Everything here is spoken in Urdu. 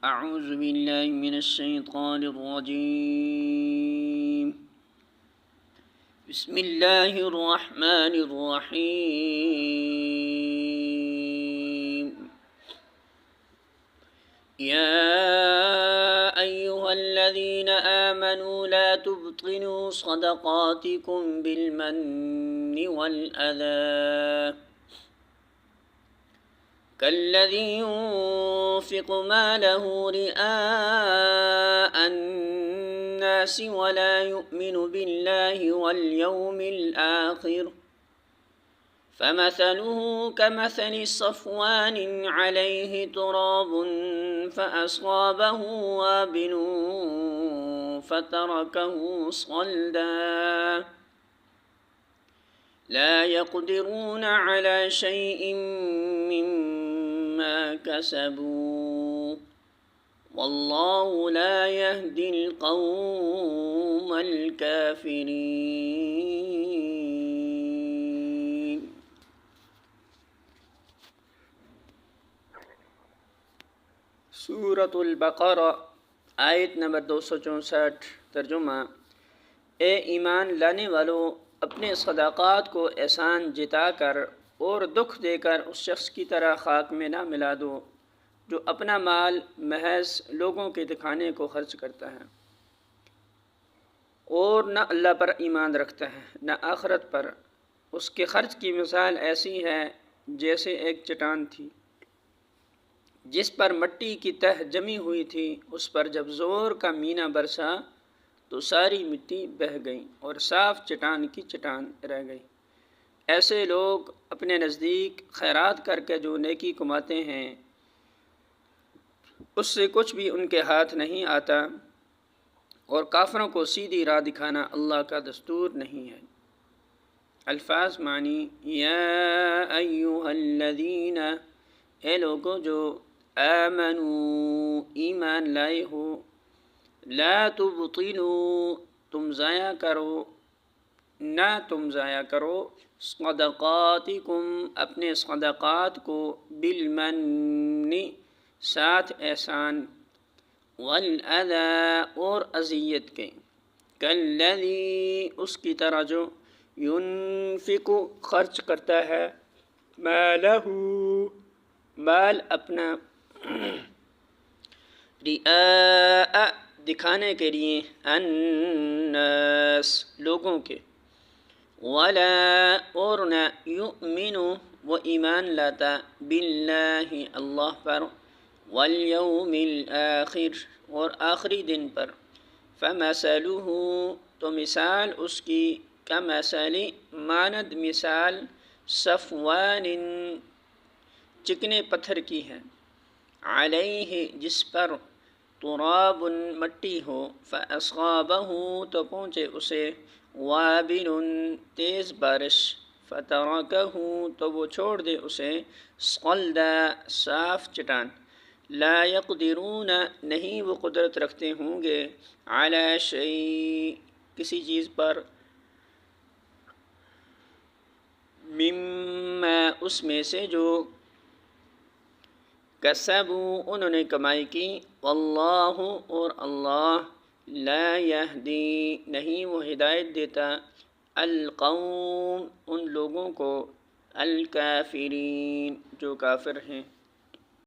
اعوذ باللہ من الشیطان الرجیم بسم اللہ الرحمن الرحیم یا ایہا الذین آمنوا لا تبطلوا صدقاتکم بالمن والأذى كالذي ينفق ماله رئاء الناس ولا يؤمن بالله واليوم الآخر فمثله كمثل صفوان عليه تراب فأصابه وابل فتركه صلدا لا يقدرون على شيء مما كسبوا والله لا يهدي القوم الكافرين. سورة البقرہ آیت نمبر 264. ترجمہ: اے ایمان لانے والو، اپنے صدقات کو احسان جتا کر اور دکھ دے کر اس شخص کی طرح خاک میں نہ ملا دو جو اپنا مال محض لوگوں کے دکھانے کو خرچ کرتا ہے اور نہ اللہ پر ایمان رکھتا ہے نہ آخرت پر. اس کے خرچ کی مثال ایسی ہے جیسے ایک چٹان تھی جس پر مٹی کی تہ جمی ہوئی تھی. اس پر جب زور کا مینہ برسا تو ساری مٹی بہہ گئی اور صاف چٹان کی چٹان رہ گئی. ایسے لوگ اپنے نزدیک خیرات کر کے جو نیکی کماتے ہیں اس سے کچھ بھی ان کے ہاتھ نہیں آتا، اور کافروں کو سیدھی راہ دکھانا اللہ کا دستور نہیں ہے. الفاظ معنی: یا ایھا الذین، اے لوگو جو آمنوا ایمان لائے ہو، لا تبطلوا تم ضائع کرو صدقاتکم اپنے صدقات کو، بالمن ساتھ احسان، والاذی اور اذیت کے، کالذی اس کی طرح جو، ينفق خرچ کرتا ہے، مالہ مال اپنا، رئاء دکھانے کے لیے، الناس لوگوں کے، ولا اور نہ، یؤمن وہ ایمان لاتا، باللہ اللہ پر، والیوم الآخر اور آخری دن پر. فمثلہ تو مثال اس کی، کمثل مانند مثال، صفوان چکنے پتھر کی ہے، علیہ جس پر، تراب مٹی ہو، فاصابہ تو پہنچے اسے، وابل تیز بارش، فترکہ تو وہ چھوڑ دے اسے، صلدا صاف چٹان. لا یقدرون نہیں وہ قدرت رکھتے ہوں گے، علی شیء کسی چیز پر، مما اس میں سے جو، کسبوا انہوں نے کمائی کی، واللہ اور اللہ، لا یہدی نہیں وہ ہدایت دیتا، القوم ان لوگوں کو، الکافرین جو کافر ہیں.